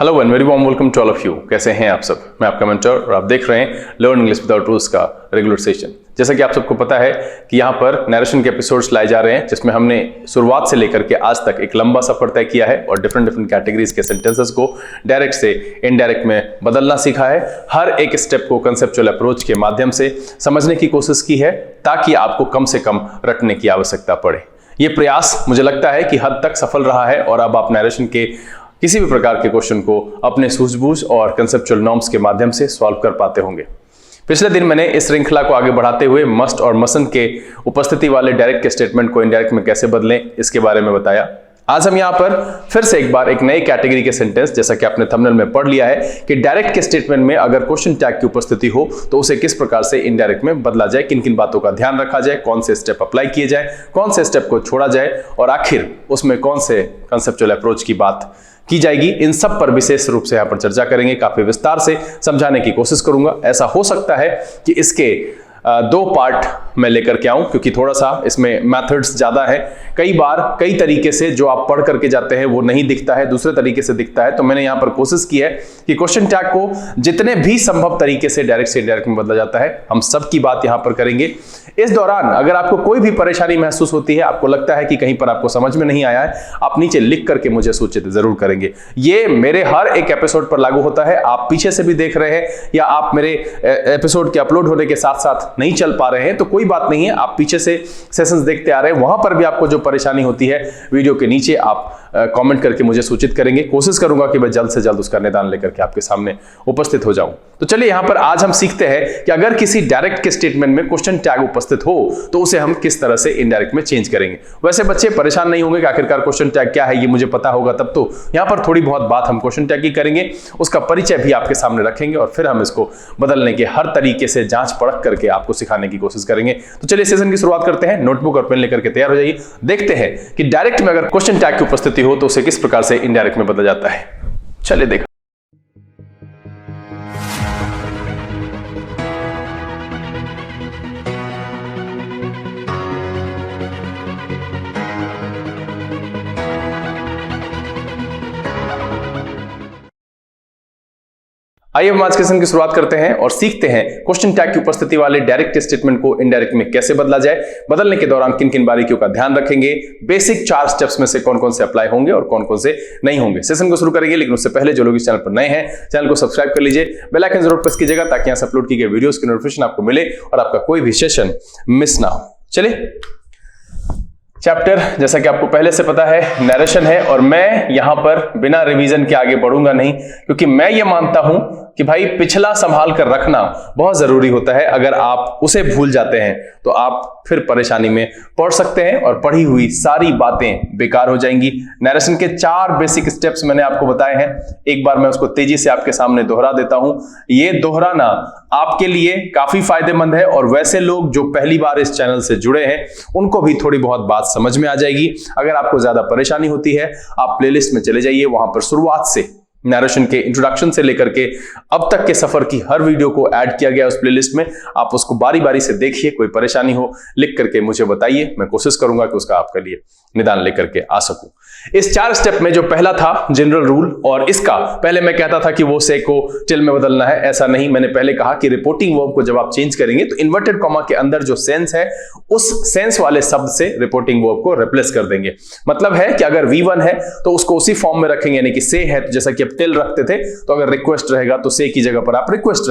Hello and very warm welcome to all of you. कैसे हैं आप सब? मैं आपका मेंटर और आप देख रहे हैं लर्न इंग्लिश विदाउट रूल्स का रेगुलर सेशन। जैसा कि आप सबको पता है कि यहाँ पर नरेशन के एपिसोड्स लाए जा रहे हैं, जिसमें हमने शुरुआत से लेकर के आज तक एक लंबा सफर तय किया है और डिफरेंट कैटेगरीज के सेंटेंसेस को डायरेक्ट से इनडायरेक्ट में बदलना सीखा है। हर एक स्टेप को कंसेप्चुअल अप्रोच के माध्यम से समझने की कोशिश की है ताकि आपको कम से कम रटने की आवश्यकता पड़े। ये प्रयास मुझे लगता है कि हद तक सफल रहा है और अब आप नरेशन के किसी भी प्रकार के क्वेश्चन को अपने सूझबूझ और कंसेप्चुअल नॉर्म्स के माध्यम से सॉल्व कर पाते होंगे। पिछले दिन मैंने इस श्रृंखला को आगे बढ़ाते हुए मस्ट और मसन के उपस्थिति वाले डायरेक्ट के स्टेटमेंट को इनडायरेक्ट में कैसे बदलें इसके बारे में बताया। आज हम यहाँ पर फिर से एक बार एक नई कैटेगरी के सेंटेंस, जैसा कि आपने थंबनेल में पढ़ लिया है कि डायरेक्ट के स्टेटमेंट में अगर क्वेश्चन टैग की उपस्थिति हो तो उसे किस प्रकार से इनडायरेक्ट में बदला जाए, किन किन बातों का ध्यान रखा जाए, कौन से स्टेप अप्लाई किए जाए, कौन से स्टेप को छोड़ा जाए और आखिर उसमें कौन से कंसेप्चुअल अप्रोच की बात की जाएगी। इन सब पर विशेष रूप से यहाँ पर चर्चा करेंगे, काफी विस्तार से समझाने की कोशिश करूंगा। ऐसा हो सकता है कि इसके दो पार्ट मैं लेकर के आऊं, क्योंकि थोड़ा सा इसमें मेथड्स ज्यादा है। कई बार कई तरीके से जो आप पढ़ करके जाते हैं वो नहीं दिखता है, दूसरे तरीके से दिखता है। तो मैंने यहां पर कोशिश की है कि क्वेश्चन टैग को जितने भी संभव तरीके से डायरेक्ट से इनडायरेक्ट में बदला जाता है, हम सब की बात यहां पर करेंगे। इस दौरान अगर आपको कोई भी परेशानी महसूस होती है, आपको लगता है कि कहीं पर आपको समझ में नहीं आया है, आप नीचे लिख करके मुझे सूचित जरूर करेंगे। ये मेरे हर एक एपिसोड पर लागू होता है। आप पीछे से भी देख रहे हैं या आप मेरे एपिसोड के अपलोड होने के साथ साथ नहीं चल पा रहे हैं तो कोई बात नहीं है, आप पीछे से सेशंस देखते आ रहे हैं। वहां पर भी आपको जो परेशानी होती है वीडियो के नीचे आप कमेंट करके मुझे सूचित करेंगे। कोशिश करूंगा कि मैं जल्द से जल्द उसका निदान लेकर के आपके सामने उपस्थित हो जाऊं। तो चलिए यहां पर आज हम सीखते हैं कि अगर किसी डायरेक्ट के स्टेटमेंट में क्वेश्चन टैग उपस्थित हो तो उसे हम किस तरह से इनडायरेक्ट में चेंज करेंगे। वैसे बच्चे परेशान नहीं होंगे कि आखिरकार क्वेश्चन टैग क्या है, ये मुझे पता होगा तब तो। यहां पर थोड़ी बहुत बात हम क्वेश्चन टैग की करेंगे, उसका परिचय भी आपके सामने रखेंगे और फिर हम इसको बदलने के हर तरीके से जांच परख करके आपको सिखाने की कोशिश करेंगे। तो चलिए सेशन की शुरुआत करते हैं। नोटबुक और पेन लेकर के तैयार हो जाइए। देखते हैं कि डायरेक्ट में अगर क्वेश्चन टैग की उपस्थिति हो तो उसे किस प्रकार से इनडायरेक्ट में बदला जाता है। चलिए देखो। आइए हम आज के सेशन की शुरुआत करते हैं और सीखते हैं क्वेश्चन टैग की उपस्थिति वाले डायरेक्ट स्टेटमेंट को इनडायरेक्ट में कैसे बदला जाए, बदलने के दौरान किन किन बारीकियों का ध्यान रखेंगे, बेसिक 4 स्टेप्स में से कौन कौन से अप्लाई होंगे और कौन कौन से नहीं होंगे। सेशन को शुरू करेंगे, लेकिन उससे पहले जो लोग इस चैनल पर नए हैं चैनल को सब्सक्राइब कर लीजिए, बेल आइकन जरूर प्रेस कीजिएगा ताकि यहां से अपलोड की गई वीडियोस की नोटिफिकेशन आपको मिले और आपका कोई भी सेशन मिस ना हो। चलिए, चैप्टर जैसा कि आपको पहले से पता है नरेशन है और मैं यहां पर बिना रिवीजन के आगे बढ़ूंगा नहीं, क्योंकि मैं ये मानता हूं कि भाई पिछला संभाल कर रखना बहुत जरूरी होता है। अगर आप उसे भूल जाते हैं तो आप फिर परेशानी में पड़ सकते हैं और पढ़ी हुई सारी बातें बेकार हो जाएंगी। नरेशन के 4 बेसिक स्टेप्स मैंने आपको बताए हैं, एक बार मैं उसको तेजी से आपके सामने दोहरा देता हूं। ये दोहराना आपके लिए काफी फायदेमंद है और वैसे लोग जो पहली बार इस चैनल से जुड़े हैं उनको भी थोड़ी बहुत बात समझ में आ जाएगी। अगर आपको ज्यादा परेशानी होती है आप प्लेलिस्ट में चले जाइए, वहां पर शुरुआत से नरेशन के इंट्रोडक्शन से लेकर के अब तक के सफर की हर वीडियो को ऐड किया गया उस प्लेलिस्ट में। आप उसको बारी बारी से देखिए, कोई परेशानी हो लिख करके मुझे बताइए, मैं कोशिश करूंगा कि उसका आपके लिए निदान लेकर के आ सकूं। इस 4 स्टेप में जो पहला था जनरल रूल, और इसका पहले मैं कहता था कि वो से को टिल में बदलना है, ऐसा नहीं। मैंने पहले कहा कि रिपोर्टिंग वर्ब को जब आप चेंज करेंगे तो इन्वर्टेड कॉमा के अंदर जो सेंस है उस सेंस वाले शब्द से रिपोर्टिंग वर्ब को रिप्लेस कर देंगे। मतलब है कि अगर V1 है तो उसको उसी फॉर्म में रखेंगे, यानी कि से है तो जैसा कि अब टिल रखते थे, तो अगर रिक्वेस्ट रहेगा तो से की जगह पर आप रिक्वेस्ट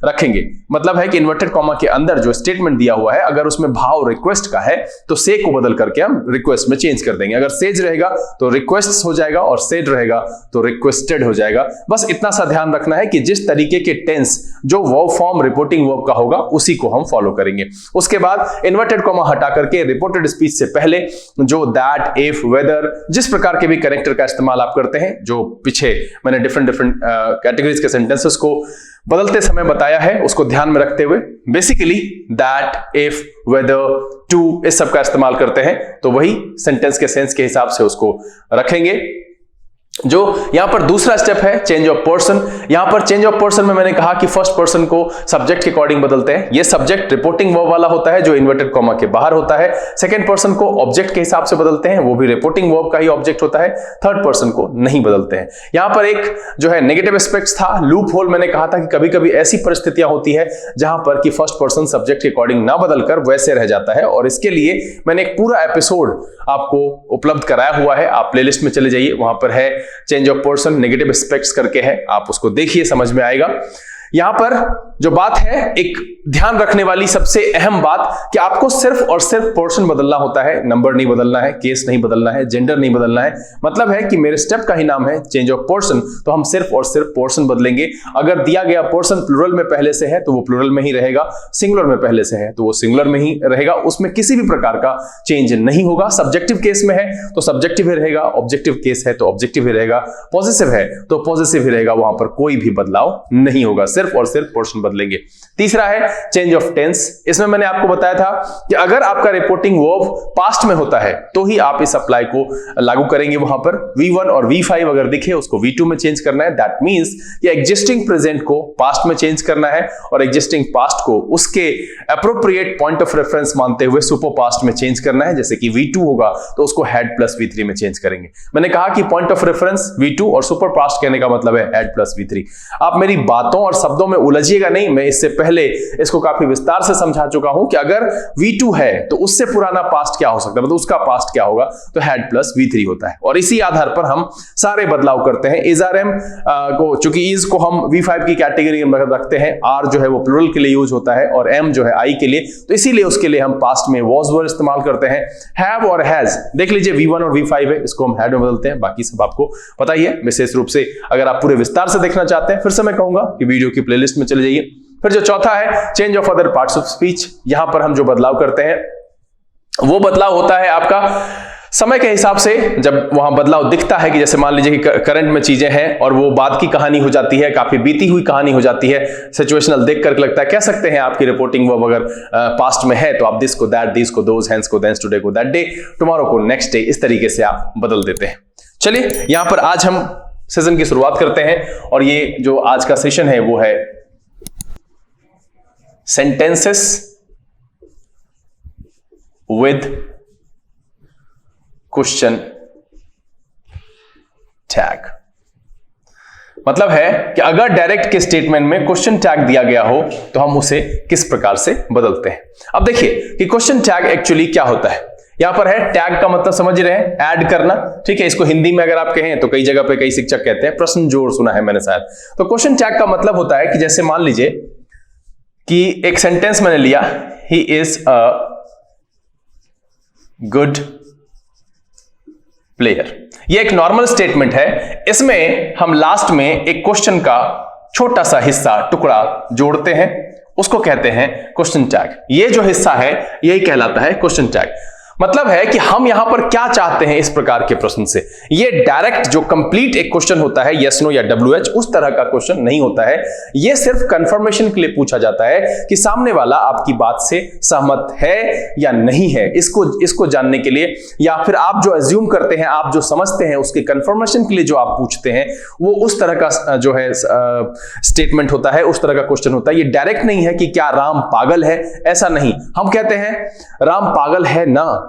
रखेंगे। मतलब है कि इन्वर्टेड कॉमा के अंदर जो स्टेटमेंट दिया हुआ है अगर उसमें भाव रिक्वेस्ट का है तो से को बदल करके हम रिक्वेस्ट में चेंज कर देंगे। अगर सेज रहेगा तो रिक्वेस्ट्स हो जाएगा और सेड रहेगा तो रिक्वेस्टेड हो जाएगा। बस इतना सा ध्यान रखना है कि जिस तरीके के टेंस जो वर्ब फॉर्म रिपोर्टिंग वर्ब का होगा उसी को हम फॉलो करेंगे। उसके बाद इन्वर्टेड कॉमा हटा करके रिपोर्टेड स्पीच से पहले जो दैट, इफ, वेदर, जिस प्रकार के भी कनेक्टर का इस्तेमाल आप करते हैं, जो पीछे मैंने डिफरेंट कैटेगरीज के सेंटेंसेस को बदलते समय बताया है, उसको ध्यान में रखते हुए basically that, if, whether, to इस सब का इस्तेमाल करते हैं। तो वही सेंटेंस के सेंस के हिसाब से उसको रखेंगे। जो यहां पर दूसरा स्टेप है चेंज ऑफ पर्सन। यहां पर चेंज ऑफ पर्सन में मैंने कहा कि फर्स्ट पर्सन को सब्जेक्ट के अकॉर्डिंग बदलते हैं। ये सब्जेक्ट रिपोर्टिंग वर्ब वाला होता है जो इन्वर्टेड कॉमा के बाहर होता है। सेकंड पर्सन को ऑब्जेक्ट के हिसाब से बदलते हैं, वो भी रिपोर्टिंग वर्ब का ही ऑब्जेक्ट होता है। थर्ड पर्सन को नहीं बदलते हैं। यहां पर एक जो है नेगेटिव एस्पेक्ट्स था, लूप होल। मैंने कहा था कि कभी कभी ऐसी परिस्थितियां होती है जहां पर कि फर्स्ट पर्सन सब्जेक्ट के अकॉर्डिंग ना बदलकर वैसे रह जाता है, और इसके लिए मैंने एक पूरा एपिसोड आपको उपलब्ध कराया हुआ है। आप प्लेलिस्ट में चले जाइए, वहां पर है change of person negative aspects करके है, आप उसको देखिए, समझ में आएगा। यहां पर जो बात है, एक ध्यान रखने वाली सबसे अहम बात कि आपको सिर्फ और सिर्फ पोर्शन बदलना होता है, नंबर नहीं बदलना है, केस नहीं बदलना है, जेंडर नहीं बदलना है। मतलब है कि मेरे स्टेप का ही नाम है चेंज ऑफ पोर्शन, तो हम सिर्फ और सिर्फ पोर्शन बदलेंगे। अगर दिया गया पोर्शन प्लूरल में पहले से है तो वो प्लूरल में ही रहेगा, सिंगुलर में पहले से है तो वो सिंगुलर में ही रहेगा, उसमें किसी भी प्रकार का चेंज नहीं होगा। सब्जेक्टिव केस में है तो सब्जेक्टिव ही रहेगा, ऑब्जेक्टिव केस है तो ऑब्जेक्टिव ही रहेगा, पॉजिटिव है तो पॉजिटिव ही रहेगा, वहां पर कोई भी बदलाव नहीं होगा, सिर्फ और सिर्फ पोर्शन बदलेंगे। तीसरा है चेंज ऑफ टेंस। इसमें मैंने आपको बताया था कि अगर आपका रिपोर्टिंग वर्ब पास्ट में होता है तो ही आप इस अप्लाई को लागू करेंगे। वहां पर V1 और V5 अगर दिखे उसको V2 में चेंज करना है। दैट मींस कि एग्जिस्टिंग प्रेजेंट को पास्ट में चेंज करना है और एग्जिस्टिंग पास्ट को उसके एप्रोप्रिएट पॉइंट ऑफ रेफरेंस मानते हुए सुपर पास्ट में चेंज करना है। जैसे कि V2 होगा तो उसको हैड प्लस V3 में चेंज करेंगे। मैंने कहा कि पॉइंट ऑफ रेफरेंस V2 और सुपर पास्ट कहने का मतलब है हैड प्लस V3। आप मेरी बातों और शब्दों में उलझिएगा नहीं, मैं इससे पहले इसको काफी विस्तार से समझा चुका हूं कि अगर V2 है तो उससे पुराना पास्ट क्या हो सकता है, मतलब उसका पास्ट क्या होगा, तो हैड प्लस V3 होता है। और इसी आधार पर हम सारे बदलाव करते हैं। इज आर एम को, चूंकि इज को हम V5 की कैटेगरी में रखते हैं, आर जो है वो प्लूरल के लिए यूज होता है और एम जो है आई के लिए, तो इसीलिए उसके लिए हम पास्ट में वॉज वर इस्तेमाल करते हैं। हैव और हैज देख लीजिए, V1 और V5 है, इसको हम हैड में बदलते हैं। बाकी सब आपको पता ही है। विशेष रूप से अगर आप पूरे विस्तार से देखना चाहते हैं, फिर से मैं कहूंगा कि वीडियो की प्लेलिस्ट में चले जाइए। फिर जो चौथा है change of other parts of speech. यहां पर हम जो बदलाव करते हैं वो बदलाव होता है आपका समय के हिसाब से। जब वहां बदलाव दिखता है कि जैसे मान लीजिए कि करंट में चीजें हैं और वो बात की कहानी हो जाती है, काफी बीती हुई कहानी हो जाती है, सिचुएशनल देख कर लगता है, कह सकते हैं आपकी रिपोर्टिंग वर्ब अगर पास्ट में है तो आप दिस को दैट, दिस को दोज, हैंस को देंस, टुडे को दैट डे, टुमारो को नेक्स्ट डे, इस तरीके से आप बदल देते हैं। चलिए यहां पर आज हम सेशन की शुरुआत करते हैं और ये जो आज का सेशन है वो है sentences with question tag। मतलब है कि अगर डायरेक्ट के स्टेटमेंट में क्वेश्चन टैग दिया गया हो तो हम उसे किस प्रकार से बदलते हैं। अब देखिए कि क्वेश्चन टैग एक्चुअली क्या होता है। यहां पर है टैग का मतलब समझ रहे हैं, ऐड करना, ठीक है। इसको हिंदी में अगर आप कहें तो कई जगह पे कई शिक्षक कहते हैं प्रश्न जोड़, सुना है मैंने शायद। तो क्वेश्चन टैग का मतलब होता है कि जैसे मान लीजिए कि एक सेंटेंस मैंने लिया, he is a good player. ये एक नॉर्मल स्टेटमेंट है। इसमें हम लास्ट में एक क्वेश्चन का छोटा सा हिस्सा, टुकड़ा जोड़ते हैं, उसको कहते हैं क्वेश्चन टैग। ये जो हिस्सा है यही कहलाता है क्वेश्चन टैग। मतलब है कि हम यहां पर क्या चाहते हैं इस प्रकार के प्रश्न से। ये डायरेक्ट जो कंप्लीट एक क्वेश्चन होता है, यस नो या WH, उस तरह का क्वेश्चन नहीं होता है। ये सिर्फ कंफर्मेशन के लिए पूछा जाता है कि सामने वाला आपकी बात से सहमत है या नहीं है, इसको जानने के लिए, या फिर आप जो अज्यूम करते हैं, आप जो समझते हैं, उसके कंफर्मेशन के लिए जो आप पूछते हैं, वो उस तरह का जो है स्टेटमेंट होता है, उस तरह का क्वेश्चन होता है। ये डायरेक्ट नहीं है कि क्या राम पागल है, ऐसा नहीं। हम कहते हैं राम पागल है ना,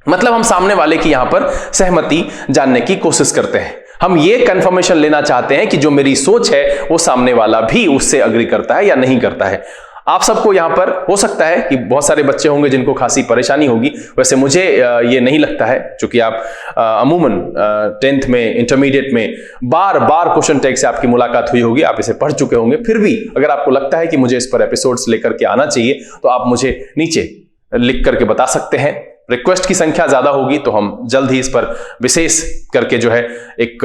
मतलब हम सामने वाले की यहां पर सहमति जानने की कोशिश करते हैं। हम ये कंफर्मेशन लेना चाहते हैं कि जो मेरी सोच है वो सामने वाला भी उससे अग्री करता है या नहीं करता है। आप सबको यहां पर हो सकता है कि बहुत सारे बच्चे होंगे जिनको खासी परेशानी होगी। वैसे मुझे ये नहीं लगता है, क्योंकि आप अमूमन 10th में, इंटरमीडिएट में बार बार क्वेश्चन टैग से आपकी मुलाकात हुई होगी, आप इसे पढ़ चुके होंगे। फिर भी अगर आपको लगता है कि मुझे इस पर एपिसोड्स लेकर के आना चाहिए तो आप मुझे नीचे लिख करके बता सकते हैं। रिक्वेस्ट की संख्या ज्यादा होगी तो हम जल्द ही इस पर विशेष करके जो है एक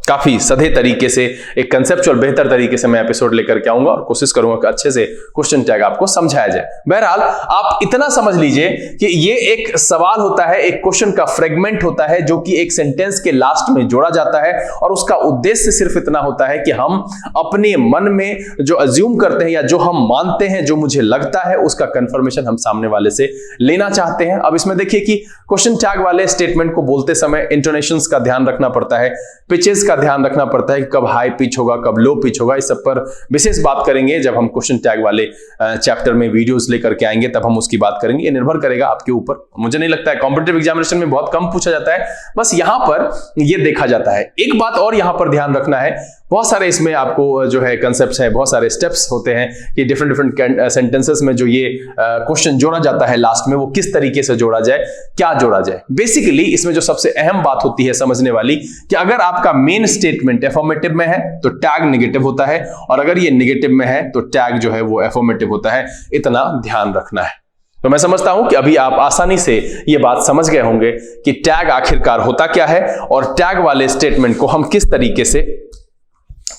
काफी सधे तरीके से, एक कंसेप्चुअल बेहतर तरीके से मैं एपिसोड लेकर के आऊंगा और कोशिश करूंगा कि अच्छे से क्वेश्चन टैग आपको समझाया जाए। बहरहाल आप इतना समझ लीजिए कि ये एक सवाल होता है, एक क्वेश्चन का फ्रेगमेंट होता है जो कि एक सेंटेंस के लास्ट में जोड़ा जाता है और उसका उद्देश्य सिर्फ इतना होता है कि हम अपने मन में जो अज्यूम करते हैं या जो हम मानते हैं, जो मुझे लगता है, उसका कंफर्मेशन हम सामने वाले से लेना चाहते हैं। अब इसमें देखिए कि क्वेश्चन टैग वाले स्टेटमेंट को बोलते समय इंटोनेशंस का ध्यान रखना पड़ता है, पिचेस का ध्यान रखना पड़ता है कि कब हाई पिच होगा, कब लो पिच होगा। इस सब पर विशेष बात करेंगे जब हम क्वेश्चन टैग वाले चैप्टर में वीडियोस लेकर के आएंगे, तब हम उसकी बात करेंगे। ये निर्भर करेगा आपके ऊपर। मुझे नहीं लगता है, कॉम्पिटिटिव एग्जामिनेशन में बहुत कम पूछा जाता है, बस यहां पर ये देखा जाता है। एक बात और यहां पर ध्यान रखना है, बहुत सारे इसमें आपको जो है कंसेप्ट्स हैं, बहुत सारे स्टेप्स होते हैं कि डिफरेंट सेंटेंसेस में जो ये क्वेश्चन जोड़ा जाता है लास्ट में, वो किस तरीके से जोड़ा जाए, क्या जोड़ा जाए। बेसिकली इसमें जो सबसे अहम बात होती है समझने वाली कि अगर आपका मेन स्टेटमेंट एफर्मेटिव में है तो टैग नेगेटिव होता है, और अगर ये नेगेटिव में है तो टैग जो है वो एफर्मेटिव होता है। इतना ध्यान रखना है। तो मैं समझता हूं कि अभी आप आसानी से ये बात समझ गए होंगे कि टैग आखिरकार होता क्या है और टैग वाले स्टेटमेंट को हम किस तरीके से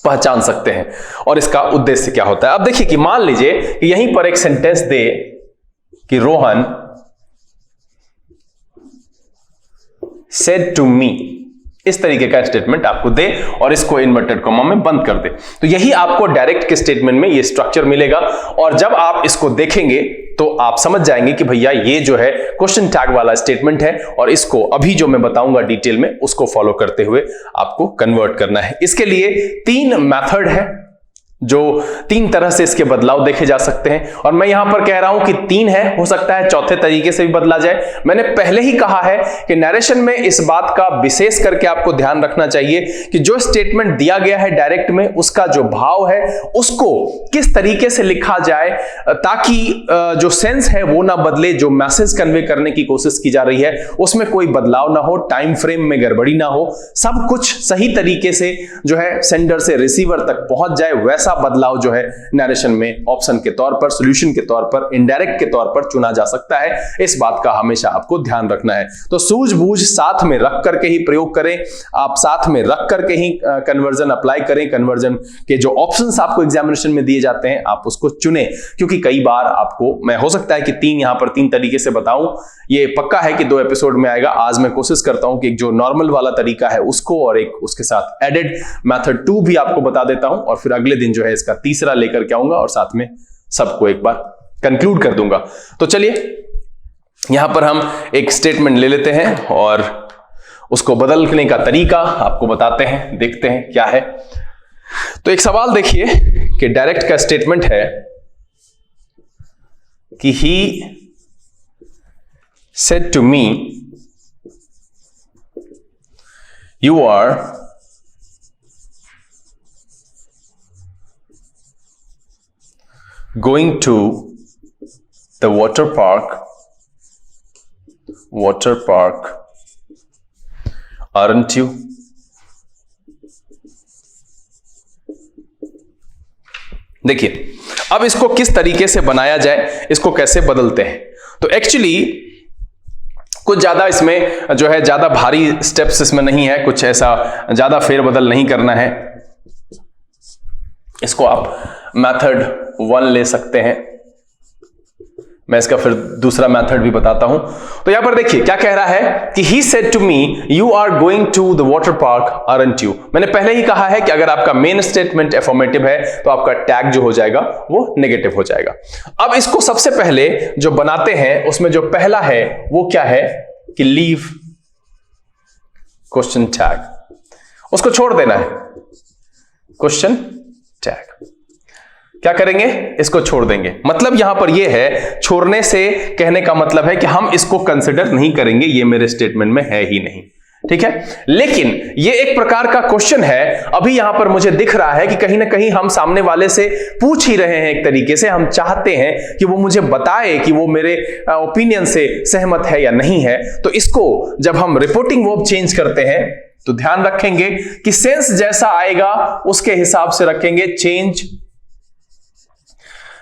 पहचान सकते हैं और इसका उद्देश्य क्या होता है। अब देखिए कि मान लीजिए कि यहीं पर एक सेंटेंस दे कि रोहन said to me, इस तरीके का स्टेटमेंट आपको दे और इसको इन्वर्टेड कॉमा में बंद कर दे, तो यही आपको डायरेक्ट के स्टेटमेंट में ये स्ट्रक्चर मिलेगा। और जब आप इसको देखेंगे तो आप समझ जाएंगे कि भैया ये जो है क्वेश्चन टैग वाला स्टेटमेंट है और इसको अभी जो मैं बताऊंगा डिटेल में उसको फॉलो करते हुए आपको कन्वर्ट करना है। इसके लिए 3 मेथड है, जो 3 तरह से इसके बदलाव देखे जा सकते हैं। और मैं यहां पर कह रहा हूं कि 3 है, हो सकता है चौथे तरीके से भी बदला जाए। मैंने पहले ही कहा है कि नरेशन में इस बात का विशेष करके आपको ध्यान रखना चाहिए कि जो स्टेटमेंट दिया गया है डायरेक्ट में, उसका जो भाव है उसको किस तरीके से लिखा जाए ताकि जो सेंस है वो ना बदले, जो मैसेज कन्वे करने की कोशिश की जा रही है उसमें कोई बदलाव ना हो, टाइम फ्रेम में गड़बड़ी ना हो, सब कुछ सही तरीके से जो है सेंडर से रिसीवर तक पहुंच जाए। वैसा बदलाव जो है नरेशन में ऑप्शन के तौर पर, सॉल्यूशन के तौर पर, इनडायरेक्ट के तौर पर चुना जा सकता है। इस बात का हमेशा आपको ध्यान रखना है। तो सूझबूझ साथ में रख करके ही प्रयोग करें, आप साथ में रख करके ही कन्वर्जन अप्लाई करें। कन्वर्जन के जो ऑप्शंस आपको एग्जामिनेशन में दिए जाते हैं आप उसको चुने, क्योंकि कई बार आपको, मैं हो सकता है कि यहां पर 3 तरीके से बताऊं, ये पक्का है कि 2 एपिसोड में आएगा। आज मैं कोशिश करता हूं कि एक जो नॉर्मल वाला तरीका है उसको और एक उसके साथ एडेड मेथड 2 भी आपको बता देता हूं, और फिर अगले दिन जो है इसका तीसरा लेकर के आऊंगा और साथ में सबको एक बार कंक्लूड कर दूंगा। तो चलिए यहां पर हम एक स्टेटमेंट ले लेते हैं और उसको बदलने का तरीका आपको बताते हैं, देखते हैं क्या है। तो एक सवाल देखिए कि डायरेक्ट का स्टेटमेंट है कि ही said to me, you are going to the water park, aren't you? देखिए अब इसको किस तरीके से बनाया जाए, इसको कैसे बदलते हैं। तो एक्चुअली कुछ ज्यादा इसमें जो है ज्यादा भारी स्टेप्स इसमें नहीं है, कुछ ऐसा ज्यादा फेरबदल नहीं करना है। इसको आप मेथड 1 ले सकते हैं, मैं इसका फिर दूसरा मेथड भी बताता हूं। तो यहां पर देखिए क्या कह रहा है कि he said to me you are going to the water park aren't you। मैंने पहले ही कहा है कि अगर आपका मेन स्टेटमेंट एफर्मेटिव है तो आपका टैग जो हो जाएगा वो नेगेटिव हो जाएगा। अब इसको सबसे पहले जो बनाते हैं उसमें जो पहला है वो क्या है कि लीव क्वेश्चन टैग, उसको छोड़ देना है। क्वेश्चन टैग क्या करेंगे, इसको छोड़ देंगे। मतलब यहां पर यह है, छोड़ने से कहने का मतलब है कि हम इसको कंसिडर नहीं करेंगे, ये मेरे स्टेटमेंट में है ही नहीं, ठीक है। लेकिन ये एक प्रकार का क्वेश्चन है। अभी यहां पर मुझे दिख रहा है कि कहीं ना कहीं हम सामने वाले से पूछ ही रहे हैं, एक तरीके से हम चाहते हैं कि वो मुझे बताए कि वो मेरे ओपिनियन से सहमत है या नहीं है। तो इसको जब हम रिपोर्टिंग वर्ब चेंज करते हैं तो ध्यान रखेंगे कि सेंस जैसा आएगा उसके हिसाब से रखेंगे। चेंज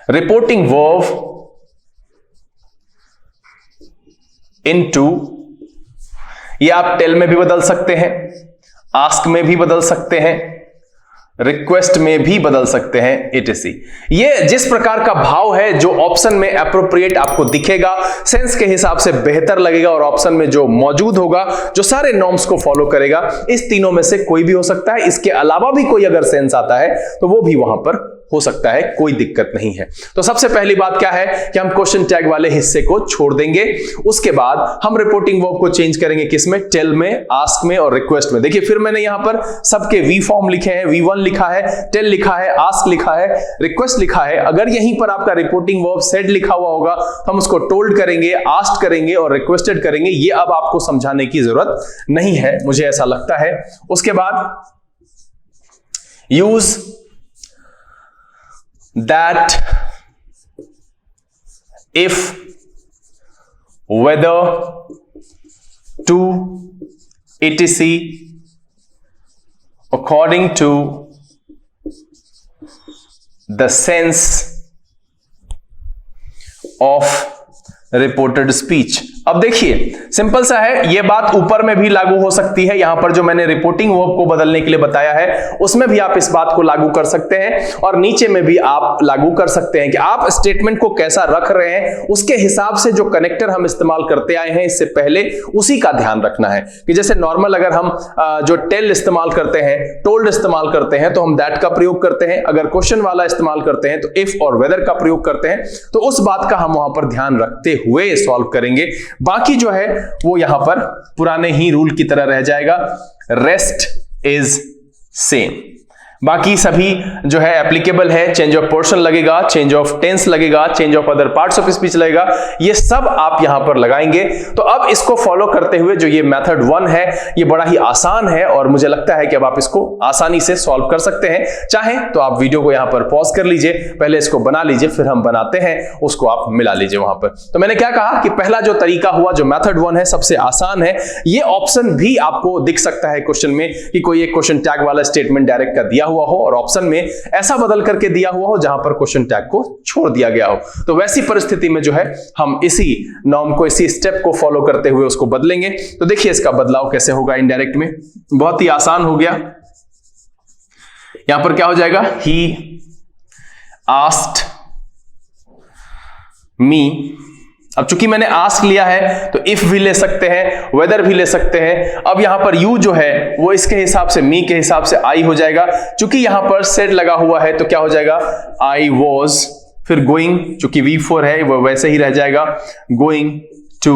रिपोर्टिंग वर्ब इनटू, ये आप टेल में भी बदल सकते हैं, आस्क में भी बदल सकते हैं, रिक्वेस्ट में भी बदल सकते हैं, etc। ये जिस प्रकार का भाव है जो ऑप्शन में एप्रोप्रिएट आपको दिखेगा, सेंस के हिसाब से बेहतर लगेगा और ऑप्शन में जो मौजूद होगा, जो सारे नॉर्म्स को फॉलो करेगा, इस तीनों में से कोई भी हो सकता है। इसके अलावा भी कोई अगर सेंस आता है तो वो भी वहां पर हो सकता है, कोई दिक्कत नहीं है। तो सबसे पहली बात क्या है कि हम क्वेश्चन टैग वाले हिस्से को छोड़ देंगे। उसके बाद हम रिपोर्टिंग वर्ब को चेंज करेंगे, किसमें? टेल में, आस्क में और रिक्वेस्ट में। देखिए फिर मैंने यहां पर सबके वी फॉर्म लिखे हैं, V1 लिखा है, टेल लिखा है, आस्क लिखा है, रिक्वेस्ट लिखा है। अगर यहीं पर आपका रिपोर्टिंग वर्ब सेड लिखा हुआ होगा तो हम उसको टोल्ड करेंगे, आस्क्ड करेंगे और रिक्वेस्टेड करेंगे। ये अब आपको समझाने की जरूरत नहीं है, मुझे ऐसा लगता है। उसके बाद use that, if, whether, to, etc, according to the sense of reported speech. अब देखिए सिंपल सा है, यह बात ऊपर में भी लागू हो सकती है। यहां पर जो मैंने रिपोर्टिंग वर्ब को बदलने के लिए बताया है उसमें भी आप इस बात को लागू कर सकते हैं और नीचे में भी आप लागू कर सकते हैं कि आप स्टेटमेंट को कैसा रख रहे हैं, उसके हिसाब से जो कनेक्टर हम इस्तेमाल करते आए हैं इससे पहले उसी का ध्यान रखना है। कि जैसे नॉर्मल अगर हम जो टेल इस्तेमाल करते हैं, टोल्ड इस्तेमाल करते हैं तो हम दैट का प्रयोग करते हैं। अगर क्वेश्चन वाला इस्तेमाल करते हैं तो इफ और वेदर का प्रयोग करते हैं। तो उस बात का हम वहां पर ध्यान रखते हुए सॉल्व करेंगे। बाकी जो है वो यहां पर पुराने ही रूल की तरह रह जाएगा, रेस्ट इज सेम। बाकी सभी जो है एप्लीकेबल है। चेंज ऑफ पोर्शन लगेगा, चेंज ऑफ टेंस लगेगा, change of other parts of speech लगेगा, ये सब आप यहां पर लगाएंगे। तो अब इसको फॉलो करते हुए जो ये मेथड 1 है ये बड़ा ही आसान है और मुझे लगता है कि अब आप इसको आसानी से सॉल्व कर सकते हैं। चाहें तो आप वीडियो को यहां पर पॉज कर लीजिए, पहले इसको बना लीजिए, फिर हम बनाते हैं, उसको आप मिला लीजिए वहां पर। तो मैंने क्या कहा कि पहला जो तरीका हुआ जो मेथड 1 है सबसे आसान है। ये ऑप्शन भी आपको दिख सकता है क्वेश्चन में कि कोई एक क्वेश्चन टैग वाला स्टेटमेंट डायरेक्ट का दिया हुआ हो और ऑप्शन में ऐसा बदल करके दिया हुआ हो जहां पर क्वेश्चन टैग को छोड़ दिया गया हो। तो वैसी परिस्थिति में जो है हम इसी नॉर्म को, इसी स्टेप को फॉलो करते हुए उसको बदलेंगे। तो देखिए इसका बदलाव कैसे होगा इनडायरेक्ट में, बहुत ही आसान हो गया। यहां पर क्या हो जाएगा, ही आस्क्ड मी। अब चूंकि मैंने आस्क लिया है तो इफ भी ले सकते हैं, वेदर भी ले सकते हैं। अब यहां पर यू जो है वो इसके हिसाब से, मी के हिसाब से आई हो जाएगा। चूंकि यहां पर सेड लगा हुआ है तो क्या हो जाएगा, आई वॉज, फिर गोइंग, चूंकि V4 है वो वैसे ही रह जाएगा, going to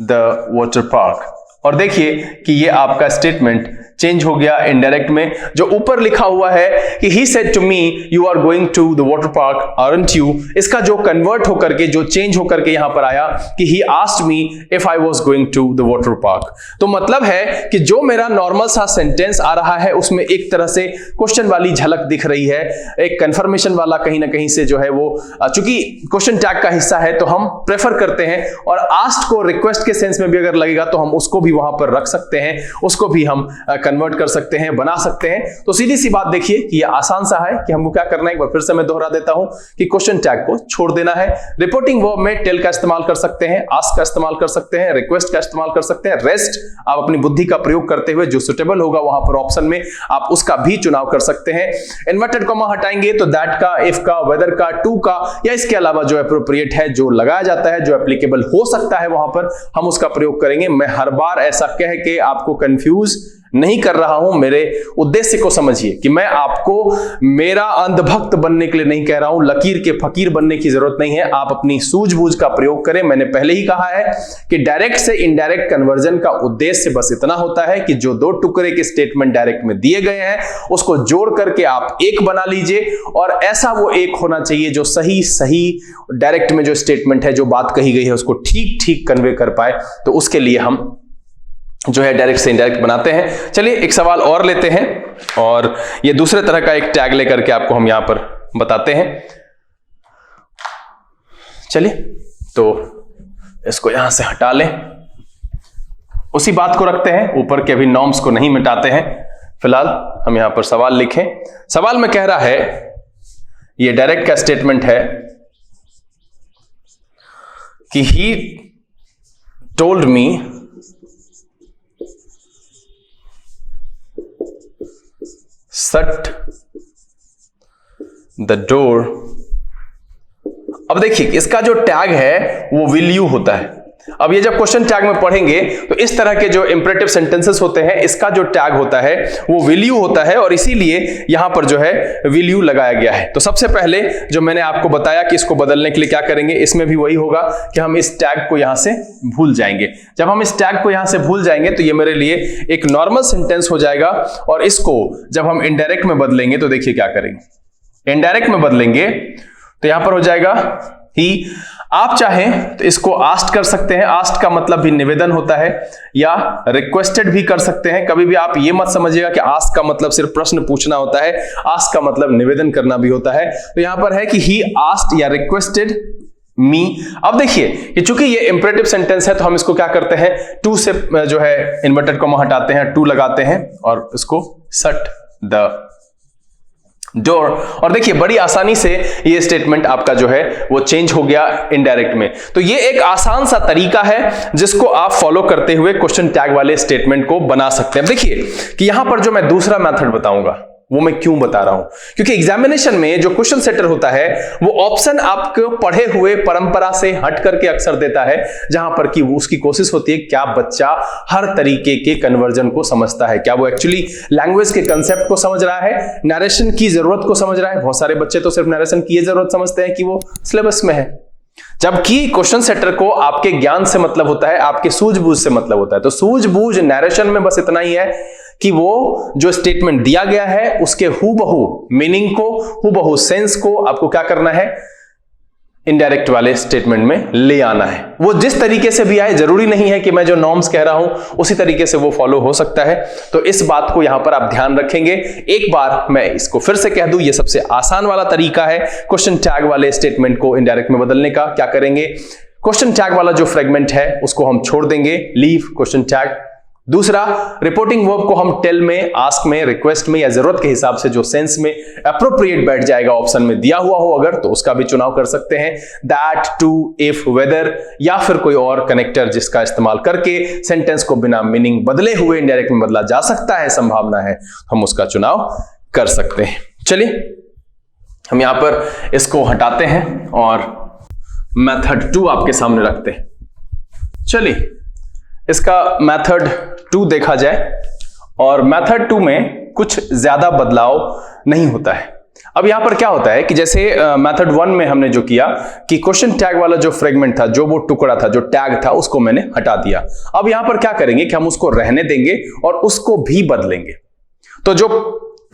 the water park. और देखिए कि ये आपका स्टेटमेंट चेंज हो गया इनडायरेक्ट में। जो ऊपर लिखा हुआ है कि he said to me you are going to the water park aren't you, इसका जो कन्वर्ट होकर के, जो चेंज होकर के यहां पर आया कि he asked me if I was going to the water park। तो मतलब है कि जो मेरा नॉर्मल सा सेंटेंस आ रहा है उसमें एक तरह से क्वेश्चन वाली झलक दिख रही है, एक कंफर्मेशन वाला कहीं ना कहीं से जो है वो, चूंकि क्वेश्चन टैग का हिस्सा है तो हम प्रेफर करते हैं। और आस्क्ड को रिक्वेस्ट के सेंस में भी अगर लगेगा तो हम उसको भी वहां पर रख सकते हैं, उसको भी हम कन्वर्ट कर सकते हैं, बना सकते हैं। तो सीधी सी बात देखिए कि ये आसान सा है कि हमको क्या करना है, एक बार फिर से मैं दोहरा देता हूं कि क्वेश्चन टैग को छोड़ देना है। रिपोर्टिंग वर्ब में टेल का इस्तेमाल कर सकते हैं, आस्क का इस्तेमाल कर सकते हैं, रिक्वेस्ट का इस्तेमाल कर सकते हैं। रेस्ट आप अपनी बुद्धि का प्रयोग करते हुए जो सुटेबल होगा वहां पर ऑप्शन में आप उसका भी चुनाव कर सकते हैं। इन्वर्टेड कॉमा हटाएंगे तो दैट का, इफ का, वेदर का, टू का या इसके अलावा जो एप्रोप्रिएट है, जो लगाया जाता है, जो एप्लीकेबल हो सकता है वहां पर हम उसका प्रयोग करेंगे। मैं हर बार ऐसा कह के आपको कंफ्यूज नहीं कर रहा हूं, मेरे उद्देश्य को समझिए कि मैं आपको मेरा अंधभक्त बनने के लिए नहीं कह रहा हूं, लकीर के फकीर बनने की जरूरत नहीं है। आप अपनी सूझबूझ का प्रयोग करें। मैंने पहले ही कहा है कि डायरेक्ट से इनडायरेक्ट कन्वर्जन का उद्देश्य बस इतना होता है कि जो दो टुकड़े के स्टेटमेंट डायरेक्ट में दिए गए हैं उसको जोड़ करके आप एक बना लीजिए, और ऐसा वो एक होना चाहिए जो सही सही डायरेक्ट में जो स्टेटमेंट है, जो बात कही गई है उसको ठीक ठीक कन्वे कर पाए। तो उसके लिए हम जो है डायरेक्ट से इनडायरेक्ट बनाते हैं। चलिए एक सवाल और लेते हैं और ये दूसरे तरह का एक टैग लेकर के आपको हम यहां पर बताते हैं। चलिए तो इसको यहां से हटा लें, उसी बात को रखते हैं, ऊपर के अभी नॉर्म्स को नहीं मिटाते हैं। फिलहाल हम यहां पर सवाल लिखें। सवाल में कह रहा है, ये डायरेक्ट का स्टेटमेंट है कि he told me shut the door। अब देखिए इसका जो टैग है वो will you होता है। अब ये जब क्वेश्चन टैग में पढ़ेंगे तो इस तरह के जो इंपरेटिव सेंटेंसेस होते हैं इसका जो टैग होता है वो will you होता है, और इसीलिए यहां पर जो है will you लगाया गया है। तो सबसे पहले जो मैंने आपको बताया कि इसको बदलने के लिए क्या करेंगे, इसमें भी वही होगा कि हम इस टैग को यहां से भूल जाएंगे। जब हम इस टैग को यहां से भूल जाएंगे तो ये मेरे लिए एक नॉर्मल सेंटेंस हो जाएगा, और इसको जब हम इनडायरेक्ट में बदलेंगे तो देखिए क्या करेंगे। इनडायरेक्ट में बदलेंगे तो यहां पर हो जाएगा ही। आप चाहें तो इसको आस्क्ड कर सकते हैं, आस्क्ड का मतलब भी निवेदन होता है, या रिक्वेस्टेड भी कर सकते हैं। कभी भी आप ये मत समझिएगा कि आस्क का मतलब सिर्फ प्रश्न पूछना होता है, आस्क का मतलब निवेदन करना भी होता है। तो यहां पर है कि ही आस्क्ड या रिक्वेस्टेड मी। अब देखिए कि चूंकि ये इंपरेटिव सेंटेंस है तो हम इसको क्या करते हैं, टू से जो है इन्वर्टेड कॉमा हटाते हैं, टू लगाते हैं और इसको शट द डोर। और देखिए बड़ी आसानी से ये स्टेटमेंट आपका जो है वो चेंज हो गया इनडायरेक्ट में। तो ये एक आसान सा तरीका है जिसको आप फॉलो करते हुए क्वेश्चन टैग वाले स्टेटमेंट को बना सकते हैं। देखिए कि यहां पर जो मैं दूसरा मेथड बताऊंगा वो मैं क्यों बता रहा हूं, क्योंकि एग्जामिनेशन में जो क्वेश्चन सेटर होता है वो ऑप्शन आपको पढ़े हुए परंपरा से हट करके अक्सर देता है, जहां पर कि उसकी कोशिश होती है क्या बच्चा हर तरीके के कन्वर्जन को समझता है, क्या वो एक्चुअली लैंग्वेज के कंसेप्ट को समझ रहा है, नरेशन की जरूरत को समझ रहा है। बहुत सारे बच्चे तो सिर्फ नरेशन की जरूरत समझते हैं कि वो सिलेबस में है, जबकि क्वेश्चन सेटर को आपके ज्ञान से मतलब होता है, आपके सूझबूझ से मतलब होता है। तो सूझबूझ नरेशन में बस इतना ही है कि वो जो स्टेटमेंट दिया गया है उसके हूबहू मीनिंग को, हूबहू सेंस को आपको क्या करना है, इनडायरेक्ट वाले स्टेटमेंट में ले आना है। वो जिस तरीके से भी आए, जरूरी नहीं है कि मैं जो नॉर्म्स कह रहा हूं उसी तरीके से वो फॉलो हो सकता है। तो इस बात को यहां पर आप ध्यान रखेंगे। एक बार मैं इसको फिर से कह दूं, ये सबसे आसान वाला तरीका है क्वेश्चन टैग वाले स्टेटमेंट को इनडायरेक्ट में बदलने का। क्या करेंगे, क्वेश्चन टैग वाला जो फ्रेगमेंट है उसको हम छोड़ देंगे, लीव क्वेश्चन टैग। दूसरा, रिपोर्टिंग वर्ब को हम टेल में, आस्क में, रिक्वेस्ट में या जरूरत के हिसाब से जो सेंस में अप्रोप्रिएट बैठ जाएगा ऑप्शन में दिया हुआ हो अगर, तो उसका भी चुनाव कर सकते हैं। दैट, टू, इफ, वेदर या फिर कोई और कनेक्टर जिसका इस्तेमाल करके सेंटेंस को बिना मीनिंग बदले हुए इनडायरेक्ट में बदला जा सकता है, संभावना है, हम उसका चुनाव कर सकते हैं। चलिए हम यहां पर इसको हटाते हैं और मेथड 2 आपके सामने रखते हैं। चलिए इसका मेथड 2 देखा जाए, और मेथड 2 में कुछ ज्यादा बदलाव नहीं होता है। अब यहां पर क्या होता है कि जैसे मेथड 1 में हमने जो किया कि क्वेश्चन टैग वाला जो फ्रेगमेंट था, जो वो टुकड़ा था, जो टैग था, उसको मैंने हटा दिया। अब यहां पर क्या करेंगे कि हम उसको रहने देंगे और उसको भी बदलेंगे। तो जो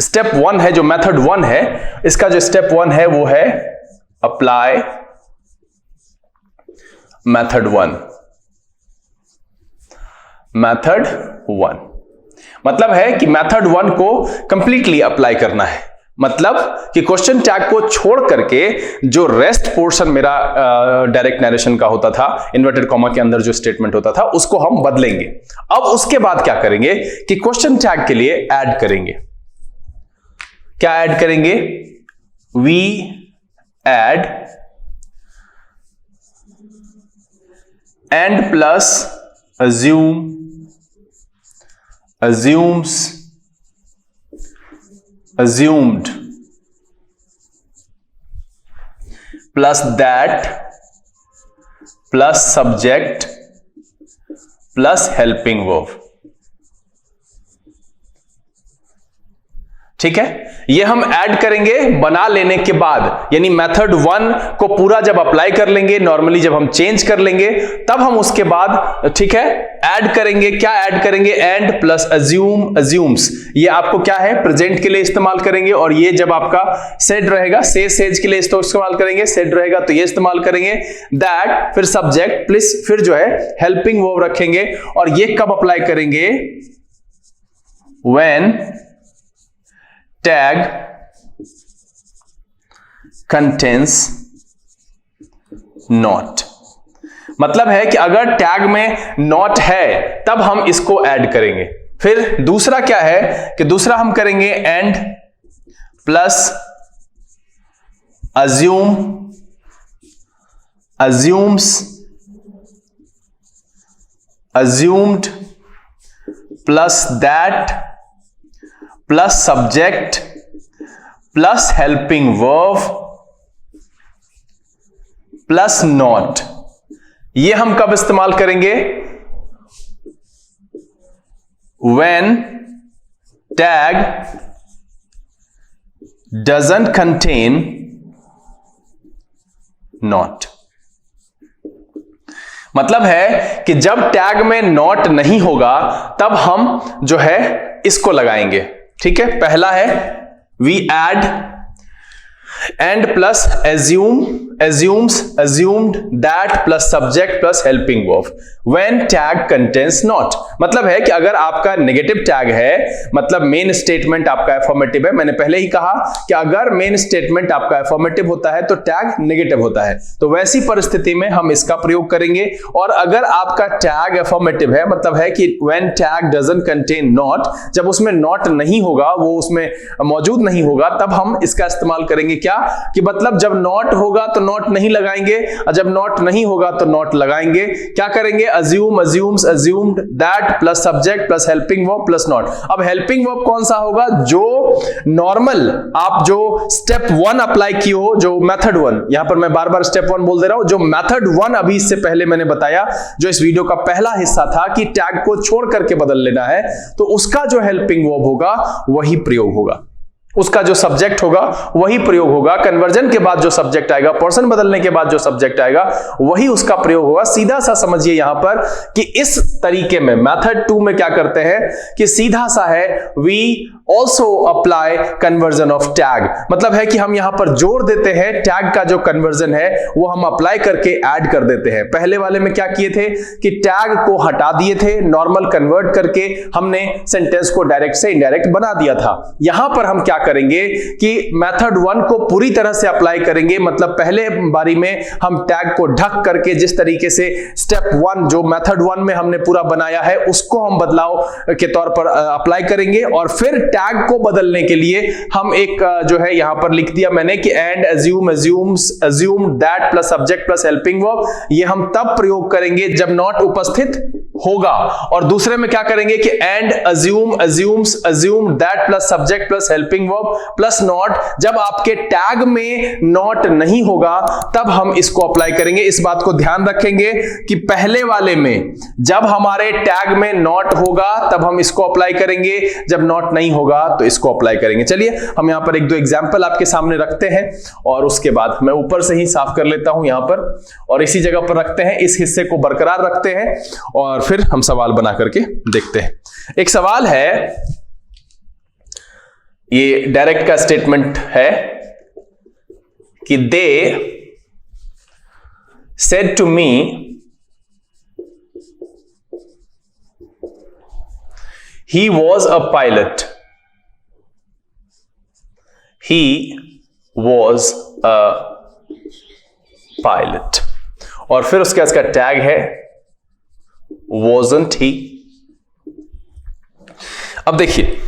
स्टेप 1 है, जो मेथड 1 है, इसका जो स्टेप 1 है वो है अप्लाई मेथड 1। मेथड 1 मतलब है कि मेथड 1 को कंप्लीटली अप्लाई करना है। मतलब कि क्वेश्चन टैग को छोड़ करके जो रेस्ट पोर्शन मेरा डायरेक्ट नरेशन का होता था, इन्वर्टेड कॉमा के अंदर जो स्टेटमेंट होता था, उसको हम बदलेंगे। अब उसके बाद क्या करेंगे कि क्वेश्चन टैग के लिए ऐड करेंगे। क्या ऐड करेंगे, we add and plus assume, assumes, assumed, plus that, plus subject, plus helping verb। ठीक है, ये हम ऐड करेंगे बना लेने के बाद, यानी मेथड 1 को पूरा जब अप्लाई कर लेंगे, नॉर्मली जब हम चेंज कर लेंगे, तब हम उसके बाद, ठीक है, ऐड करेंगे। क्या ऐड करेंगे, एंड प्लस अज्यूम, अज्यूम्स। ये आपको क्या है, प्रेजेंट के लिए इस्तेमाल करेंगे, और ये जब आपका सेड रहेगा, सेज के लिए इस्तेमाल करेंगे, सेड रहेगा तो ये इस्तेमाल करेंगे। दैट, फिर सब्जेक्ट, प्लस फिर जो है हेल्पिंग वर्ब रखेंगे। और ये कब अप्लाई करेंगे, व्हेन tag contains not। मतलब है कि अगर टैग में not है तब हम इसको ऐड करेंगे। फिर दूसरा क्या है कि दूसरा हम करेंगे and plus assume, assumes, assumed, plus that, plus subject plus helping verb plus not, ये हम कब इस्तेमाल करेंगे? When tag doesn't contain not. मतलब है कि जब टैग में नॉट नहीं होगा तब हम जो है इसको लगाएंगे। ठीक है, पहला है we add and plus assumes assumed that plus subject plus helping verb when tag contains not। मतलब है कि अगर आपका नेगेटिव टैग है, मतलब मेन स्टेटमेंट आपका अफर्मेटिव है, मैंने पहले ही कहा कि अगर मेन स्टेटमेंट आपका अफर्मेटिव होता है तो टैग नेगेटिव होता है, तो वैसी परिस्थिति में हम इसका प्रयोग करेंगे। और अगर आपका टैग अफर्मेटिव है, मतलब है कि when tag doesn't contain not, जब उसमें not नहीं होगा, वो उसमें मौजूद नहीं होगा, तब हम इसका इस्तेमाल करेंगे क्या कि मतलब जब not होगा तो नॉट नहीं लगाएंगे, और जब नॉट नहीं होगा तो नॉट लगाएंगे। क्या करेंगे? assume assumes assumed that plus subject plus helping verb plus not. अब हेल्पिंग वर्ब कौन सा होगा? जो नॉर्मल आप जो स्टेप 1 अप्लाई किए हो, जो मेथड 1, यहां पर मैं बार बार स्टेप 1 बोल दे रहा हूं, जो मेथड 1 अभी इससे पहले मैंने बताया, जो इस वीडियो का पहला हिस्सा था कि टैग को छोड़ करके बदल लेना है, तो उसका जो हेल्पिंग वर्ब होगा वही प्रयोग होगा, उसका जो सब्जेक्ट होगा वही प्रयोग होगा। कन्वर्जन के बाद जो सब्जेक्ट आएगा, पर्सन बदलने के बाद जो सब्जेक्ट आएगा वही उसका प्रयोग होगा। सीधा सा समझिए यहां पर कि इस तरीके में मेथड 2 में क्या करते हैं कि सीधा सा है we also apply conversion of tag, मतलब है कि हम यहां पर जोड़ देते हैं टैग का जो कन्वर्जन है वो हम अप्लाई करके ऐड कर देते हैं। पहले वाले में क्या किए थे कि टैग को हटा दिए थे, नॉर्मल कन्वर्ट करके हमने सेंटेंस को डायरेक्ट से इनडायरेक्ट बना दिया था। यहां पर हम क्या करेंगे कि मेथड 1 को पूरी तरह से अप्लाई करेंगे, मतलब पहले बारी में हम टैग को ढक करके जिस तरीके से स्टेप 1 जो मेथड 1 में हमने पूरा बनाया है उसको हम बदलाव के तौर पर अप्लाई करेंगे, और फिर टैग को बदलने के लिए हम एक जो है यहां पर लिख दिया मैंने कि and assume that plus subject plus helping verb, ये हम तब प्रयोग करेंगे जब नॉट उपस्थित होगा। और दूसरे में क्या करेंगे कि and assume that plus subject plus helping verb plus not, जब आपके टैग में नॉट नहीं होगा तब हम इसको अप्लाई करेंगे। इस बात को ध्यान रखेंगे कि पहले वाले में जब हमारे टैग में नॉट होगा तब हम इसको अप्लाई करेंगे, जब नॉट नहीं होगा तो इसको अप्लाई करेंगे। चलिए हम यहां पर एक दो एग्जांपल आपके सामने रखते हैं और उसके बाद मैं ऊपर से ही साफ कर लेता हूं यहां पर, और इसी जगह पर रखते हैं, इस हिस्से को बरकरार रखते हैं और फिर हम सवाल बना करके देखते हैं। एक सवाल है, ये डायरेक्ट का स्टेटमेंट है कि they said to me he was a pilot, he was a pilot, और फिर उसके इसका टैग है wasn't he। अब देखिए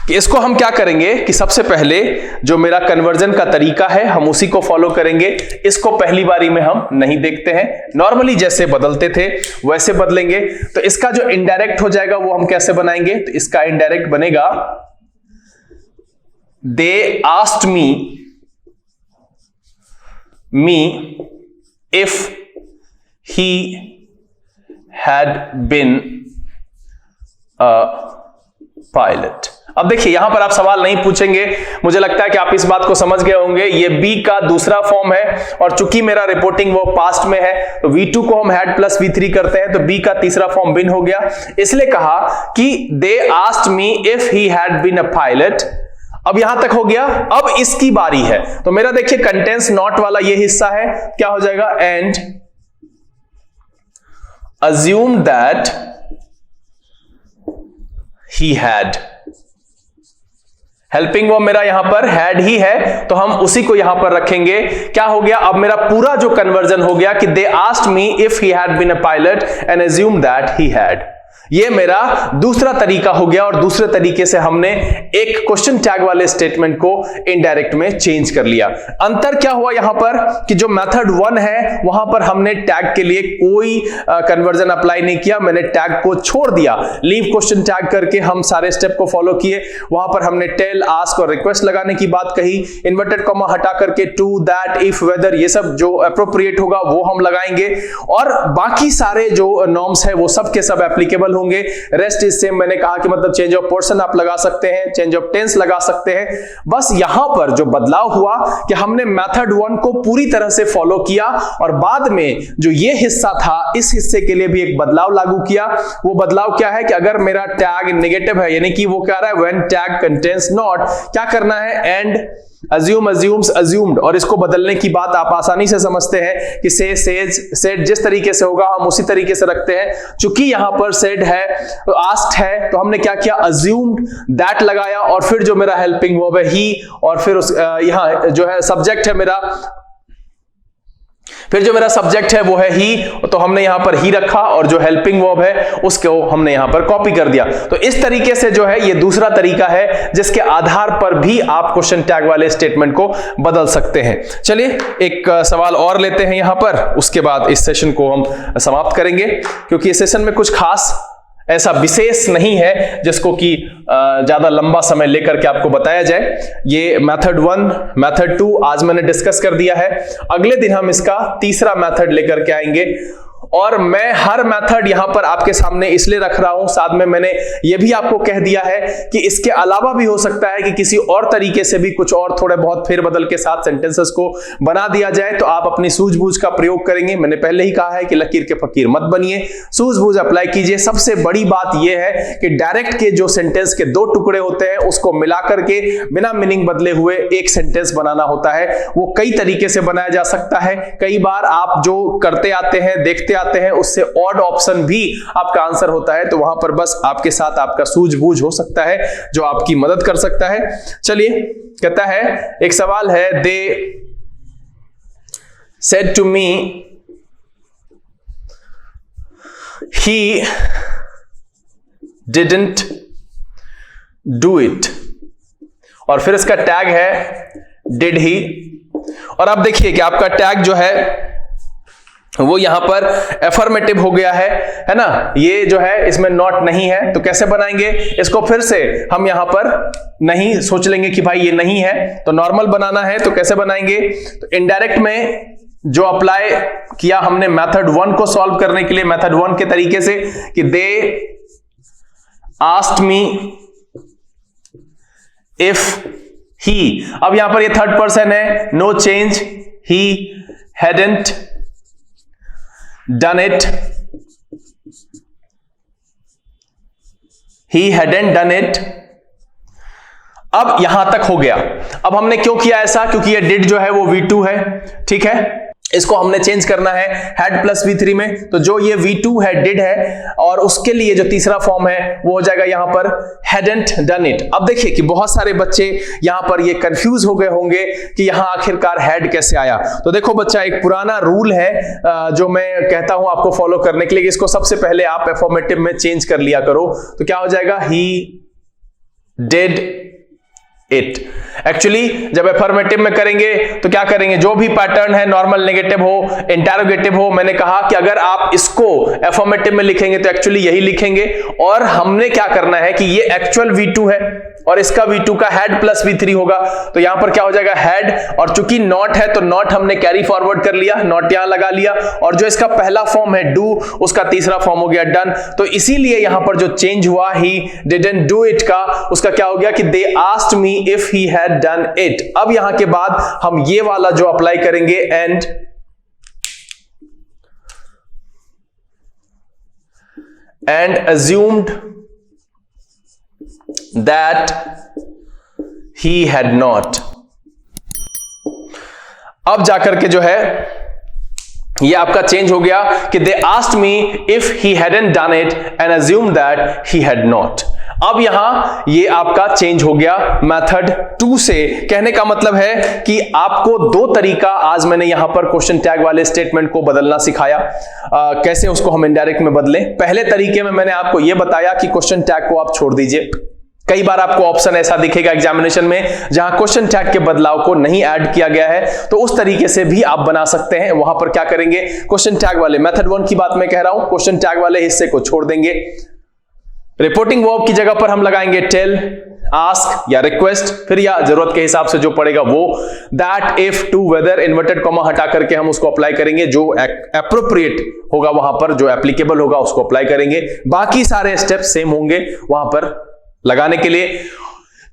कि इसको हम क्या करेंगे कि सबसे पहले जो मेरा कन्वर्जन का तरीका है हम उसी को फॉलो करेंगे। इसको पहली बारी में हम नहीं देखते हैं, नॉर्मली जैसे बदलते थे वैसे बदलेंगे। तो इसका जो इनडायरेक्ट हो जाएगा वो हम कैसे बनाएंगे? तो इसका इनडायरेक्ट बनेगा they asked me if he had been a pilot. अब देखिए यहां पर आप सवाल नहीं पूछेंगे, मुझे लगता है कि आप इस बात को समझ गए होंगे। ये बी का दूसरा फॉर्म है और चूंकि मेरा रिपोर्टिंग वो पास्ट में है तो V2 को हम हैड प्लस V3 करते हैं, तो बी का तीसरा फॉर्म बिन हो गया। इसलिए कहा कि they asked me if he had been a pilot. अब यहां तक हो गया, अब इसकी बारी है। तो मेरा देखिए कंटेंस नॉट वाला ये हिस्सा है, क्या हो जाएगा? And assume that he had। Helping verb मेरा यहां पर हैड ही है तो हम उसी को यहां पर रखेंगे। क्या हो गया? अब मेरा पूरा जो कन्वर्जन हो गया कि they asked me if he had been a pilot and assume that he had। ये मेरा दूसरा तरीका हो गया और दूसरे तरीके से हमने एक क्वेश्चन टैग वाले स्टेटमेंट को इनडायरेक्ट में चेंज कर लिया। अंतर क्या हुआ यहां पर कि जो मेथड 1 है वहां पर हमने टैग के लिए कोई कन्वर्जन अप्लाई नहीं किया, मैंने टैग को छोड़ दिया। लीव क्वेश्चन टैग करके हम सारे स्टेप को फॉलो किए। वहां पर हमने टेल, आस्क और रिक्वेस्ट लगाने की बात कही। इन्वर्टेड कॉमा हटा करके टू, दैट, इफ, वेदर, ये सब जो अप्रोप्रिएट होगा वो हम लगाएंगे और बाकी सारे जो नॉर्म्स है वो सब के सब एप्लीकेबल होंगे। रेस्ट इज सेम, मैंने कहा कि मतलब चेंज ऑफ पर्सन आप लगा सकते हैं, चेंज ऑफ टेंस लगा सकते हैं। बस यहां पर जो बदलाव हुआ कि हमने मेथड 1 को पूरी तरह से फॉलो किया और बाद में जो ये हिस्सा था इस हिस्से के लिए भी एक बदलाव लागू किया। वो बदलाव क्या है कि अगर मेरा टैग नेगेटिव है, यानी कि वो कह रहा है व्हेन टैग कंटेन्स नॉट, क्या करना है, एंड, assume, assumes, assumed, और इसको बदलने की बात आप आसानी से समझते हैं कि say, says, said जिस तरीके से होगा हम उसी तरीके से रखते हैं। चूंकि यहां पर said है, asked है, तो हमने क्या किया, assumed, that लगाया और फिर जो मेरा helping verb है he, और फिर यहां जो है subject है मेरा, फिर जो मेरा सब्जेक्ट है वो है ही, तो हमने यहां पर ही रखा और जो हेल्पिंग वर्ब है उसको हमने यहां पर कॉपी कर दिया। तो इस तरीके से जो है ये दूसरा तरीका है जिसके आधार पर भी आप क्वेश्चन टैग वाले स्टेटमेंट को बदल सकते हैं। चलिए एक सवाल और लेते हैं यहां पर, उसके बाद इस सेशन को हम समाप्त करेंगे, क्योंकि इस सेशन में कुछ खास ऐसा विशेष नहीं है जिसको कि ज्यादा लंबा समय लेकर के आपको बताया जाए। ये मेथड 1, मेथड 2 आज मैंने डिस्कस कर दिया है। अगले दिन हम इसका तीसरा मेथड लेकर के आएंगे और मैं हर मेथड यहां पर आपके सामने इसलिए रख रहा हूं, साथ में मैंने यह भी आपको कह दिया है कि इसके अलावा भी हो सकता है कि किसी और तरीके से भी कुछ और थोड़े बहुत फेरबदल के साथ सेंटेंसेस को बना दिया जाए, तो आप अपनी सूझबूझ का प्रयोग करेंगे। मैंने पहले ही कहा है कि लकीर के फकीर मत बनिए, सूझबूझ अप्लाई कीजिए। सबसे बड़ी बात यह है कि डायरेक्ट के जो सेंटेंस के दो टुकड़े होते हैं उसको मिलाकर के बिना मीनिंग बदले हुए एक सेंटेंस बनाना होता है। वो कई तरीके से बनाया जा सकता है। कई बार आप जो करते आते हैं, देखते आते हैं, उससे ऑड ऑप्शन भी आपका आंसर होता है, तो वहां पर बस आपके साथ आपका सूझबूझ हो सकता है जो आपकी मदद कर सकता है। चलिए, कहता है, एक सवाल है, they said to me he didn't do it, और फिर इसका टैग है डिड ही। और आप देखिए कि आपका टैग जो है वो यहां पर एफर्मेटिव हो गया है ना। ये जो है इसमें नॉट नहीं है, तो कैसे बनाएंगे इसको, फिर से हम यहां पर नहीं सोच लेंगे कि भाई ये नहीं है, तो नॉर्मल बनाना है। तो कैसे बनाएंगे, तो इनडायरेक्ट में जो अप्लाई किया हमने मेथड 1 को सॉल्व करने के लिए, मेथड 1 के तरीके से कि दे आस्क्ड मी इफ ही, अब यहां पर ये थर्ड पर्सन है, no change, he hadn't done it, he hadn't done it। अब यहां तक हो गया। अब हमने क्यों किया ऐसा, क्योंकि ये did जो है वो V2 है, ठीक है। इसको हमने चेंज करना है had प्लस V3 में, तो जो ये V2 है did है, और उसके लिए जो तीसरा फॉर्म है वो हो जाएगा यहां पर hadn't done it। अब देखिए कि बहुत सारे बच्चे यहां पर ये कंफ्यूज हो गए होंगे कि यहां आखिरकार had कैसे आया। तो देखो बच्चा, एक पुराना रूल है जो मैं कहता हूं आपको फॉलो करने के लिए, इसको सबसे पहले आप एफर्मेटिव में चेंज कर लिया करो। तो क्या हो जाएगा, he did it। एक्चुअली जब एफर्मेटिव में करेंगे तो क्या करेंगे, जो भी पैटर्न है, नॉर्मल, नेगेटिव हो, इंटरोगेटिव हो, मैंने कहा कि अगर आप इसको एफर्मेटिव में लिखेंगे तो एक्चुअली यही लिखेंगे। और हमने क्या करना है कि ये एक्चुअल V2 है और इसका V2 का हैड प्लस V3 होगा, तो यहां पर क्या हो जाएगा हैड, और चूंकि नॉट है तो नॉट हमने कैरी फॉरवर्ड कर लिया, नॉट यहां लगा लिया, और जो इसका पहला फॉर्म है डू, उसका तीसरा फॉर्म हो गया डन। तो इसीलिए यहां पर जो चेंज हुआ ही डिडंट डू इट का, उसका क्या हो गया कि they asked me if he had done it. अब यहां के बाद हम ये वाला जो अप्लाई करेंगे, and assumed that he had not। अब जाकर के जो है ये आपका चेंज हो गया कि they asked me if he hadn't done it and assumed that he had not। अब यहां ये आपका चेंज हो गया मेथड 2 से। कहने का मतलब है कि आपको दो तरीका आज मैंने यहां पर क्वेश्चन टैग वाले स्टेटमेंट को बदलना सिखाया। कैसे उसको हम इनडायरेक्ट में बदलें। पहले तरीके में मैंने आपको यह बताया कि क्वेश्चन टैग को आप छोड़ दीजिए। कई बार आपको ऑप्शन ऐसा दिखेगा एग्जामिनेशन में जहां क्वेश्चन टैग के बदलाव को नहीं ऐड किया गया है, तो उस तरीके से भी आप बना सकते हैं। वहां पर क्या करेंगे, क्वेश्चन टैग वाले मेथड 1 की बात मैं कह रहा हूं, क्वेश्चन टैग वाले हिस्से को छोड़ देंगे। रिपोर्टिंग वर्ब की जगह पर हम लगाएंगे टेल, आस्क या रिक्वेस्ट, फिर या जरूरत के हिसाब से जो पड़ेगा वो that, if, to, whether, inverted comma हटा करके हम उसको अप्लाई करेंगे। जो एप्रोप्रिएट होगा वहां पर, जो एप्लीकेबल होगा उसको अप्लाई करेंगे। बाकी सारे स्टेप सेम होंगे वहां पर लगाने के लिए।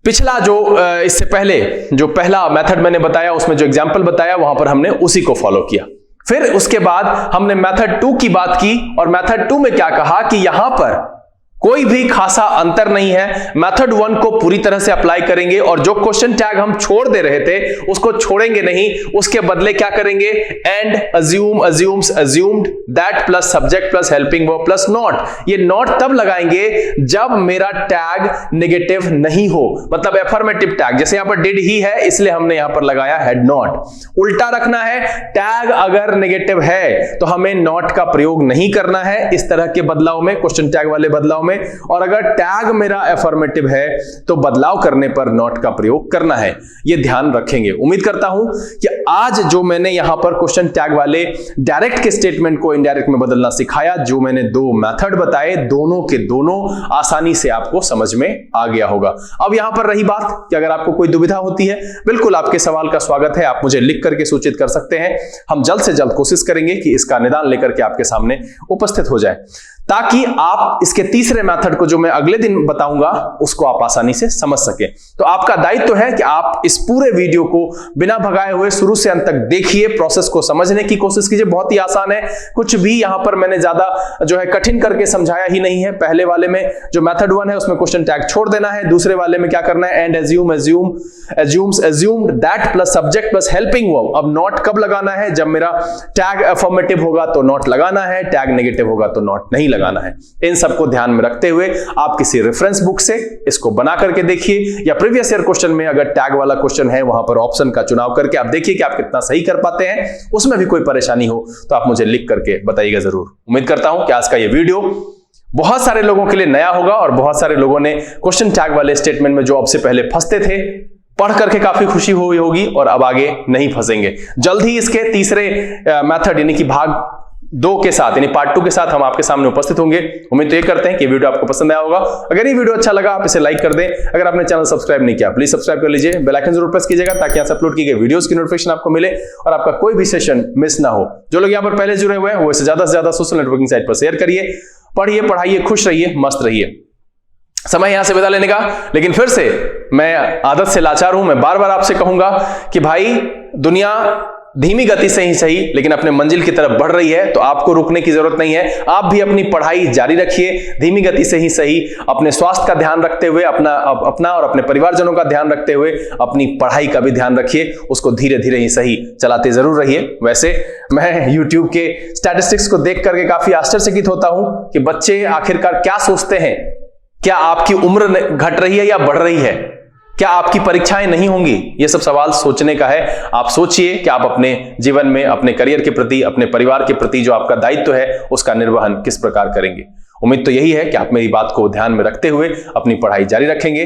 पिछला जो इससे पहले जो पहला मेथड मैंने बताया, उसमें जो एग्जांपल बताया वहां पर हमने उसी को फॉलो किया। फिर उसके बाद हमने मेथड 2 की बात की और मेथड 2 में क्या कहा कि यहां पर कोई भी खासा अंतर नहीं है। मेथड 1 को पूरी तरह से अप्लाई करेंगे और जो क्वेश्चन टैग हम छोड़ दे रहे थे उसको छोड़ेंगे नहीं, उसके बदले क्या करेंगे, and, assume, assumes, assumed, that plus subject plus helping verb plus not. ये नॉट तब लगाएंगे जब मेरा टैग नेगेटिव नहीं हो, मतलब एफर्मेटिव टैग। जैसे यहां पर डिड ही है इसलिए हमने यहां पर लगाया हैड नॉट। उल्टा रखना है, टैग अगर नेगेटिव है तो हमें नॉट का प्रयोग नहीं करना है इस तरह के बदलाव में, क्वेश्चन टैग वाले बदलाव में। और अगर टैग मेरा एफर्मेटिव है तो बदलाव करने पर नॉट का प्रयोग करना है। यह ध्यान रखेंगे। उम्मीद करता हूं कि आज जो मैंने यहां पर क्वेश्चन टैग वाले डायरेक्ट के स्टेटमेंट को इनडायरेक्ट में बदलना सिखाया, जो मैंने दो मेथड बताए, दोनों के दोनों आसानी से आपको समझ में आ गया होगा। अब यहां पर रही बात कि अगर आपको कोई दुविधा होती है, बिल्कुल आपके सवाल का स्वागत है, आप मुझे लिख करके सूचित कर सकते हैं। हम जल्द से जल्द कोशिश करेंगे कि इसका निदान लेकर के आपके सामने उपस्थित हो जाए, ताकि आप इसके तीसरे मेथड को जो मैं अगले दिन बताऊंगा उसको आप आसानी से समझ सके। तो आपका दायित्व है कि आप इस पूरे वीडियो को बिना भगाए हुए शुरू से अंत तक देखिए, प्रोसेस को समझने की कोशिश कीजिए। बहुत ही आसान है, कुछ भी यहां पर मैंने ज्यादा जो है कठिन करके समझाया ही नहीं है। पहले वाले में जो मेथड 1 है उसमें क्वेश्चन टैग छोड़ देना है, दूसरे वाले में क्या करना है, and, assume, assume, assumes, assumed, that plus subject plus helping verb. अब नॉट कब लगाना है, जब मेरा टैग अफर्मेटिव होगा तो नॉट लगाना है, टैग नेगेटिव होगा तो नॉट नहीं लगाना है। इन सबको ध्यान में रखते हुए आप किसी रेफरेंस बुक से इसको बना करके देखिए, या प्रीवियस ईयर क्वेश्चन में अगर टैग वाला क्वेश्चन है वहां पर ऑप्शन का चुनाव करके आप देखिए कि आप कितना सही कर पाते हैं। उसमें भी कोई परेशानी हो तो आप मुझे लिख करके बताइएगा जरूर। उम्मीद करता हूं कि आज का यह वीडियो बहुत सारे लोगों के लिए नया होगा और बहुत सारे लोगों ने क्वेश्चन टैग वाले स्टेटमेंट में जो अब से पहले फंसते थे, पढ़ करके काफी खुशी हुई होगी और अब आगे नहीं फंसेंगे। जल्द ही इसके तीसरे मेथड यानी कि भाग 2 के साथ, यानी पार्ट 2 के साथ हम आपके सामने उपस्थित होंगे। उम्मीद तो ये करते हैं कि वीडियो आपको पसंद आया होगा। अगर ये वीडियो अच्छा लगा आप इसे लाइक कर दें। अगर आपने चैनल सब्सक्राइब नहीं किया प्लीज सब्सक्राइब कर लीजिए, बेल आइकन जरूर प्रेस कीजिएगा ताकि यहाँ से अपलोड की गई वीडियोस की नोटिफिकेशन आपको मिले और आपका कोई भी सेशन मिस ना हो। जो लोग यहाँ पर पहले जुड़े हुए हैं वो इसे ज्यादा से ज्यादा सोशल नेटवर्किंग साइट पर शेयर करिए। पढ़िए, पढ़ाइए, खुश रहिए, मस्त रहिए। समय यहां से विदा लेने का, लेकिन फिर से मैं आदत से लाचार हूं, मैं बार बार आपसे कहूंगा कि भाई दुनिया धीमी गति से ही सही लेकिन अपने मंजिल की तरफ बढ़ रही है, तो आपको रुकने की जरूरत नहीं है। आप भी अपनी पढ़ाई जारी रखिए, धीमी गति से ही सही, अपने स्वास्थ्य का ध्यान रखते हुए, अपना और अपने परिवारजनों का ध्यान रखते हुए अपनी पढ़ाई का भी ध्यान रखिए। उसको धीरे धीरे ही सही चलाते जरूर रहिए। वैसे मैं YouTube के स्टैटिस्टिक्स को देख करके काफी आश्चर्यचकित होता हूं कि बच्चे आखिरकार क्या सोचते हैं। क्या आपकी उम्र घट रही है या बढ़ रही है? क्या आपकी परीक्षाएं नहीं होंगी? ये सब सवाल सोचने का है। आप सोचिए कि आप अपने जीवन में, अपने करियर के प्रति, अपने परिवार के प्रति जो आपका दायित्व है उसका निर्वहन किस प्रकार करेंगे। उम्मीद तो यही है कि आप मेरी बात को ध्यान में रखते हुए अपनी पढ़ाई जारी रखेंगे।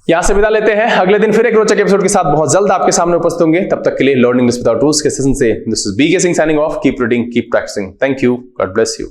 यहां से विदा लेते हैं। अगले दिन फिर एक रोचक एपिसोड के साथ बहुत जल्द आपके सामने उपस्थित होंगे। तब तक के लिए लर्निंग इंग्लिश विदाउट रूल्स के सेशन से this is B K Singh signing off. Keep reading, keep practising. Thank you, God bless you.